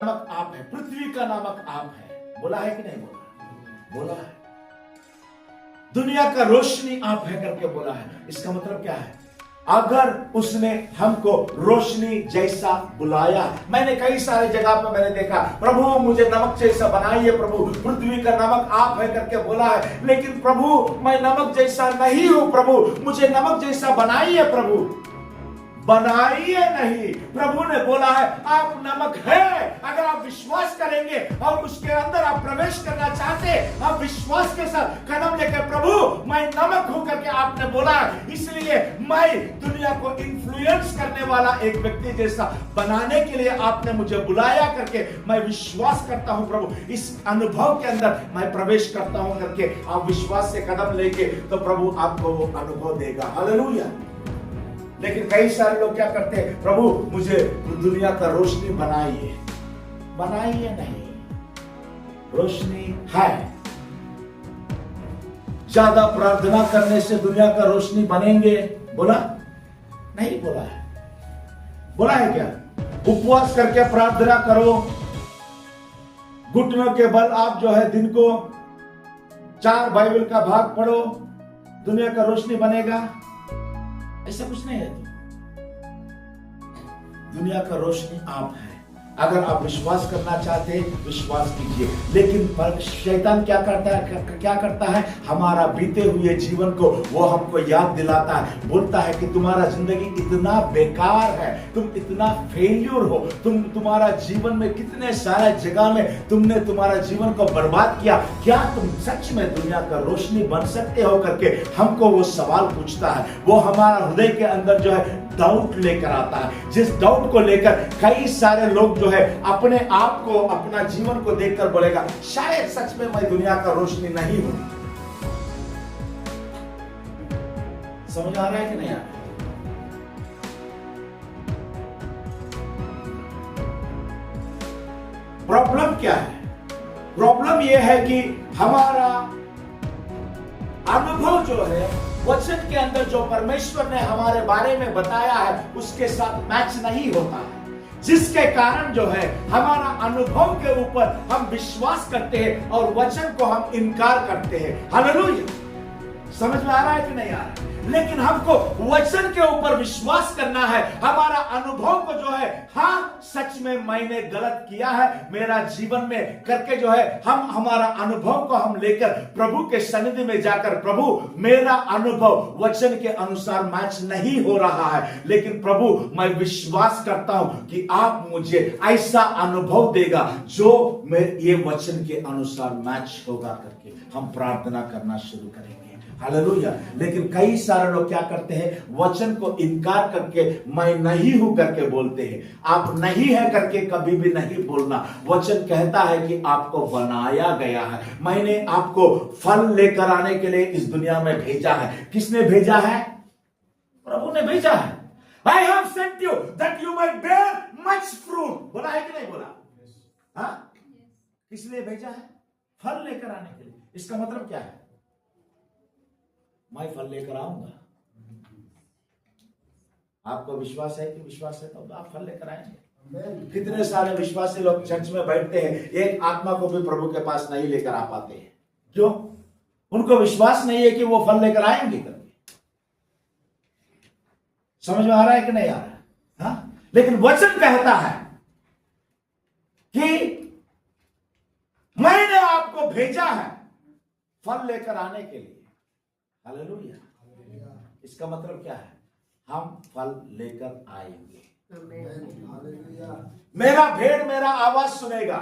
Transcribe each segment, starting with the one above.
नामक आप है, पृथ्वी का नामक आप है। बोला है कि नहीं बोला? बोला है। दुनिया का रोशनी आप है करके बोला है। इसका मतलब क्या है? अगर उसने हमको रोशनी जैसा बुलाया, मैंने कई सारे जगह पर मैंने देखा, प्रभु मुझे नमक जैसा बनाइए, प्रभु पृथ्वी का नमक आप है करके बोला है, लेकिन प्रभु मैं नमक जैसा नहीं हूं, प्रभु मुझे नमक जैसा बनाइए, प्रभु बनाइए नहीं। प्रभु ने बोला है आप नमक है। अगर आप विश्वास करेंगे और उसके अंदर आप प्रवेश करना चाहते, आप विश्वास के साथ कदम लेकर प्रभु मैं नमक हूं करके आपने बोला है, इसलिए मैं दुनिया को इन्फ्लुएंस करने वाला एक व्यक्ति जैसा बनाने के लिए आपने मुझे बुलाया करके मैं विश्वास करता हूं प्रभु, इस अनुभव के अंदर मैं प्रवेश करता हूं करके आप विश्वास से कदम लेके तो प्रभु आपको वो अनुभव देगा। हालेलुया। लेकिन कई सारे लोग क्या करते हैं, प्रभु मुझे दुनिया का रोशनी बनाइए। बनाइए नहीं, रोशनी है। ज्यादा प्रार्थना करने से दुनिया का रोशनी बनेंगे? बोला नहीं बोला है। बोला है क्या? उपवास करके प्रार्थना करो, घुटनों के बल आप जो है दिन को 4 बाइबल का भाग पढ़ो, दुनिया का रोशनी बनेगा? ऐसा कुछ नहीं है। दुनिया का रोशनी आप है। अगर आप विश्वास करना चाहते हैं विश्वास कीजिए, लेकिन शैतान क्या करता है, हमारा बीते हुए जीवन को वो हमको याद दिलाता है, बोलता है कि तुम्हारा जिंदगी इतना बेकार है, तुम इतना फेल्यूर हो, तुम्हारा जीवन में कितने सारे जगह में तुमने तुम्हारा जीवन को बर्बाद किया, क्या तुम सच में दुनिया का रोशनी बन सकते हो करके हमको वो सवाल पूछता है। वो हमारा हृदय के अंदर जो है डाउट लेकर आता है, जिस डाउट को लेकर कई सारे लोग जो है अपने आप को, अपना जीवन को देखकर बोलेगा शायद सच में मैं दुनिया का रोशनी नहीं हूं। समझ आ रहा है कि नहीं आ रहा? प्रॉब्लम क्या है? प्रॉब्लम यह है कि हमारा अनुभव जो है वचन के अंदर जो परमेश्वर ने हमारे बारे में बताया है उसके साथ मैच नहीं होता है, जिसके कारण जो है हमारा अनुभव के ऊपर हम विश्वास करते हैं और वचन को हम इनकार करते हैं। हालेलुया। समझ में आ रहा है कि नहीं आ रहा है? लेकिन हमको वचन के ऊपर विश्वास करना है। हमारा अनुभव को जो है, हाँ सच में मैंने गलत किया है मेरा जीवन में करके जो है हम हमारा अनुभव को हम लेकर प्रभु के सन्निधि में जाकर, प्रभु मेरा अनुभव वचन के अनुसार मैच नहीं हो रहा है, लेकिन प्रभु मैं विश्वास करता हूं कि आप मुझे ऐसा अनुभव देगा जो मैं ये वचन के अनुसार मैच होगा करके हम प्रार्थना करना शुरू करेंगे। हालेलुया। लेकिन कई सारे लोग क्या करते हैं, वचन को इनकार करके मैं नहीं हूं करके बोलते हैं। आप नहीं है करके कभी भी नहीं बोलना। वचन कहता है कि आपको बनाया गया है, मैंने आपको फल लेकर आने के लिए इस दुनिया में भेजा है। किसने भेजा है? प्रभु ने भेजा है। I have sent you that you might bear much fruit। बोला है कि नहीं बोला? हाँ, किस लिए भेजा है? फल लेकर आने के लिए। इसका मतलब क्या है? मैं फल लेकर आऊंगा। आपको विश्वास है कि विश्वास है तो आप फल लेकर आएंगे। कितने सारे विश्वासी लोग चर्च में बैठते हैं, एक आत्मा को भी प्रभु के पास नहीं लेकर आ पाते हैं। क्यों? उनको विश्वास नहीं है कि वो फल लेकर आएंगे करके। समझ में आ रहा है कि नहीं आ रहा? हाँ? लेकिन वचन कहता है कि मैंने आपको भेजा है फल लेकर आने के लिए। हालेलुया। इसका मतलब क्या है? हम फल लेकर आएंगे। मेरा भेड़ मेरा आवाज सुनेगा।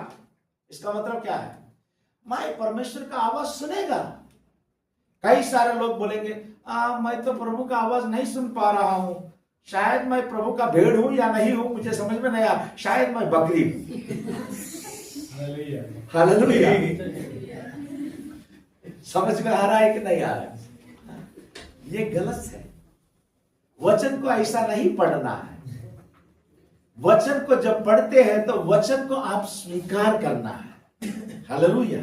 इसका मतलब क्या है? मैं परमेश्वर का आवाज सुनेगा। कई सारे लोग बोलेंगे मैं तो प्रभु का आवाज नहीं सुन पा रहा हूं, शायद मैं प्रभु का भेड़ हूं या नहीं हूं, मुझे समझ में नहीं आ, शायद मैं बकरी हूं। हालेलुया। समझ में आ रहा है कि नहीं आ रहा है? ये गलत है। वचन को ऐसा नहीं पढ़ना है। वचन को जब पढ़ते हैं तो वचन को आप स्वीकार करना है। हालेलुया।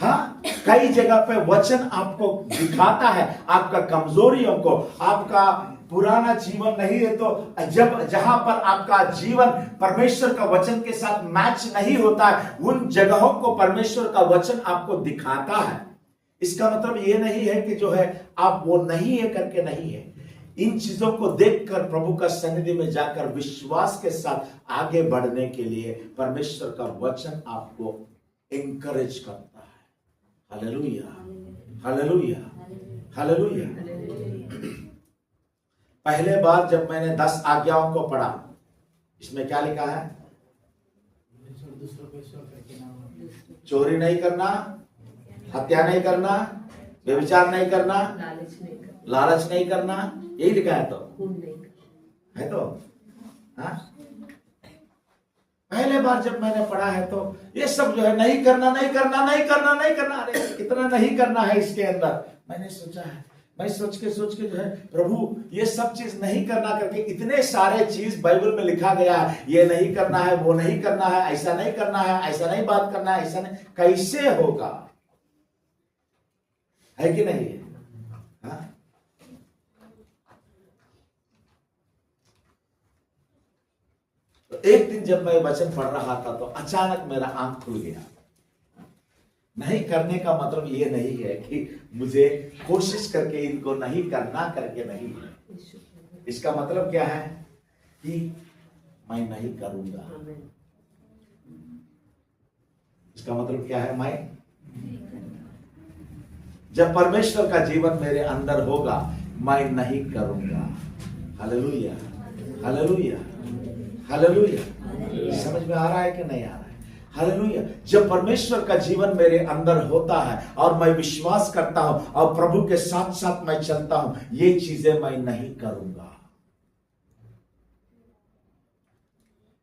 हाँ, कई जगह पे वचन आपको दिखाता है आपका कमजोरियों को, आपका पुराना जीवन नहीं है, तो जहां पर आपका जीवन परमेश्वर का वचन के साथ मैच नहीं होता है, उन जगहों को परमेश्वर का वचन आपको दिखाता है। इसका मतलब ये नहीं है कि जो है आप वो नहीं है करके नहीं है। इन चीजों को देखकर प्रभु का सन्निधि में जाकर विश्वास के साथ आगे बढ़ने के लिए परमेश्वर का वचन आपको एनकरेज करता है। Hallelujah, hallelujah, hallelujah. पहले बार जब मैंने 10 आज्ञाओं को पढ़ा, इसमें क्या लिखा है? चोरी नहीं करना, हत्या नहीं करना, व्यभिचार नहीं करना, लालच नहीं करना, यही लिखा है। तो है तो हाँ, पहले बार जब मैंने पढ़ा है तो ये सब जो है नहीं करना, नहीं करना, नहीं करना, नहीं करना, अरे कितना नहीं करना है इसके अंदर। मैंने सोचा है, मैं सोच के जो है प्रभु ये सब चीज नहीं करना करके इतने सारे चीज बाइबल में लिखा गया है, ये नहीं करना है, वो नहीं करना है, ऐसा नहीं करना है, ऐसा नहीं बात करना है, ऐसा नहीं, कैसे होगा? है कि नहीं है? हाँ? तो एक दिन जब मैं वचन पढ़ रहा था तो अचानक मेरा आंख खुल गया। नहीं करने का मतलब ये नहीं है कि मुझे कोशिश करके इनको नहीं करना करके नहीं है। इसका मतलब क्या है कि मैं नहीं करूंगा। इसका मतलब क्या है? मैं जब परमेश्वर का जीवन मेरे अंदर होगा, मैं नहीं करूंगा। Hallelujah, hallelujah, hallelujah. समझ में आ रहा है कि नहीं आ रहा है? हालेलुया। जब परमेश्वर का जीवन मेरे अंदर होता है और मैं विश्वास करता हूं और प्रभु के साथ साथ मैं चलता हूं, ये चीजें मैं नहीं करूंगा।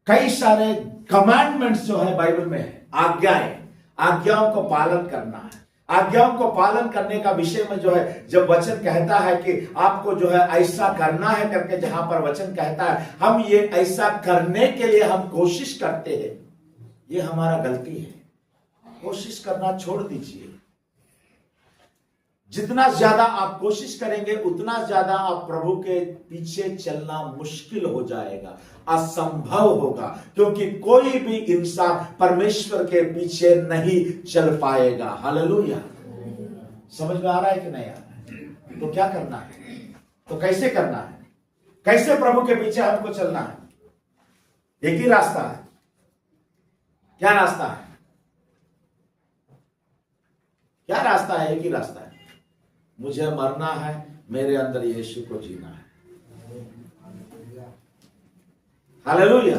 कई सारे कमांडमेंट्स जो है बाइबल में है, आज्ञाओं को पालन करना है। आज्ञाओं को पालन करने का विषय में जो है, जब वचन कहता है कि आपको जो है ऐसा करना है करके, जहां पर वचन कहता है हम ये ऐसा करने के लिए हम कोशिश करते हैं, ये हमारा गलती है। कोशिश करना छोड़ दीजिए। जितना ज्यादा आप कोशिश करेंगे उतना ज्यादा आप प्रभु के पीछे चलना मुश्किल हो जाएगा, असंभव होगा, क्योंकि कोई भी इंसान परमेश्वर के पीछे नहीं चल पाएगा। हालेलुया। समझ में आ रहा है कि नहीं आ रहा है? तो क्या करना है? तो कैसे करना है? कैसे प्रभु के पीछे हमको चलना है? एक ही रास्ता है। क्या रास्ता है? क्या रास्ता है? एक ही रास्ता है। मुझे मरना है, मेरे अंदर यीशु को जीना है। हालेलुया।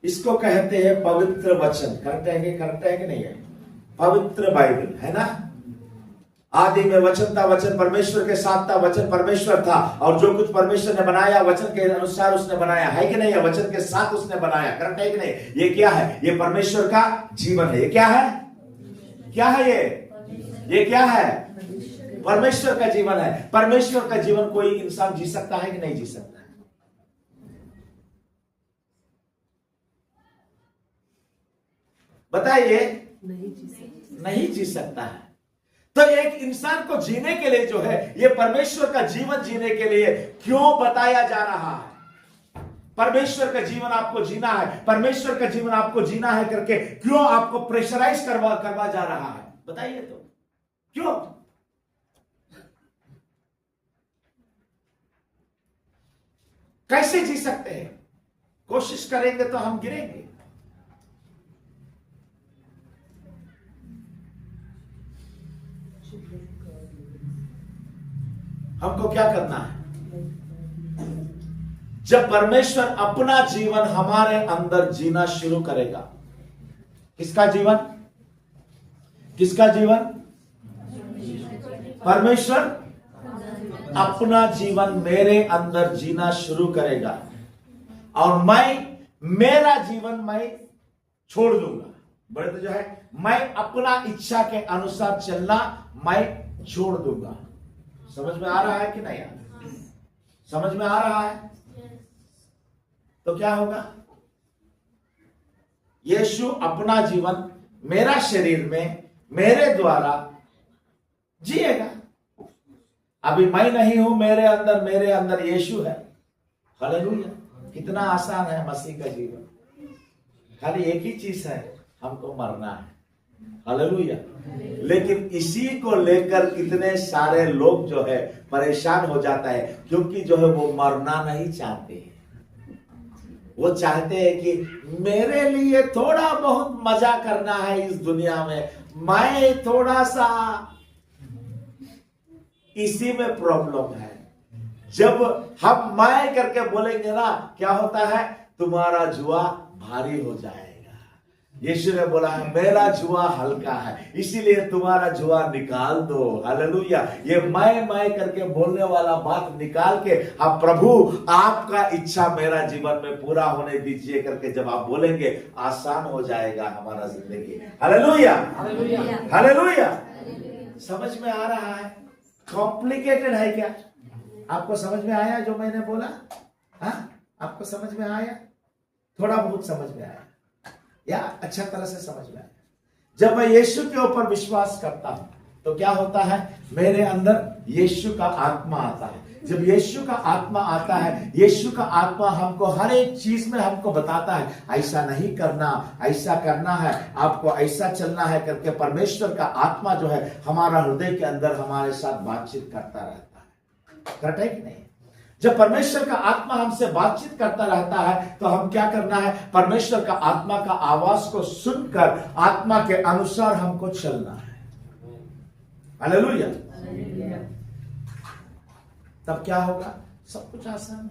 इसको कहते हैं पवित्र वचन। करेक्ट है कि नहीं है? पवित्र बाइबल है ना। आदि में वचन था, वचन परमेश्वर के साथ था, वचन परमेश्वर था, और जो कुछ परमेश्वर ने बनाया वचन के अनुसार उसने बनाया। है कि नहीं है? वचन के साथ उसने बनाया। करेक्ट है कि नहीं? ये क्या है? ये परमेश्वर का जीवन है। ये क्या है? क्या है ये क्या है? परमेश्वर का जीवन है। परमेश्वर का जीवन कोई इंसान जी सकता है कि नहीं जी सकता है? बताइए। नहीं जी सकता है। तो एक इंसान को जीने के लिए जो है, ये परमेश्वर का जीवन जीने के लिए क्यों बताया जा रहा है? परमेश्वर का जीवन आपको जीना है, परमेश्वर का जीवन आपको जीना है करके क्यों आपको प्रेशराइज करवा जा रहा है? बताइए तो क्यों? कैसे जी सकते हैं? कोशिश करेंगे तो हम गिरेंगे। हमको क्या करना है? जब परमेश्वर अपना जीवन हमारे अंदर जीना शुरू करेगा। किसका जीवन? किसका जीवन? परमेश्वर अपना जीवन मेरे अंदर जीना शुरू करेगा और मेरा जीवन मैं छोड़ दूंगा। बड़े तो जो है, मैं अपना इच्छा के अनुसार चलना मैं छोड़ दूंगा। समझ में आ रहा है कि नहीं आ रहा? समझ में आ रहा है? तो क्या होगा? यीशु अपना जीवन मेरा शरीर में मेरे द्वारा जिएगा। अभी मैं नहीं हूं, मेरे अंदर यीशु है। हालेलुया। कितना आसान है मसीह का जीवन। खाली एक ही चीज है, हमको मरना है। हालेलुया। लेकिन इसी को लेकर कितने सारे लोग जो है परेशान हो जाता है, क्योंकि जो है वो मरना नहीं चाहते हैं। वो चाहते हैं कि मेरे लिए थोड़ा बहुत मजा करना है इस दुनिया में, मैं थोड़ा सा, इसी में प्रॉब्लम है। जब हम मैं करके बोलेंगे ना, क्या होता है, तुम्हारा जुआ भारी हो जाएगा। यीशु ने बोला है मेरा जुआ हल्का है, इसीलिए तुम्हारा जुआ निकाल दो। हालेलुया। ये मैं करके बोलने वाला बात निकाल के, आप प्रभु आपका इच्छा मेरा जीवन में पूरा होने दीजिए करके जब आप बोलेंगे, आसान हो जाएगा हमारा जिंदगी। Hallelujah, hallelujah. समझ में आ रहा है? कॉम्प्लिकेटेड है क्या? आपको समझ में आया जो मैंने बोला? आपको समझ में आया? थोड़ा बहुत समझ में आया या अच्छा तरह से समझ में आया? जब मैं यीशु के ऊपर विश्वास करता हूं तो क्या होता है, मेरे अंदर यीशु का आत्मा आता है। जब यीशु का आत्मा आता है, यीशु का आत्मा हमको हर एक चीज में हमको बताता है, ऐसा नहीं करना, ऐसा करना है, आपको ऐसा चलना है करके। परमेश्वर का आत्मा जो है हमारा हृदय के अंदर हमारे साथ बातचीत करता रहता है। करेक्ट है कि नहीं? जब परमेश्वर का आत्मा हमसे बातचीत करता रहता है तो हम क्या करना है, परमेश्वर का आत्मा का आवाज को सुनकर आत्मा के अनुसार हमको चलना है। हालेलुया। तब क्या होगा? सब कुछ आसान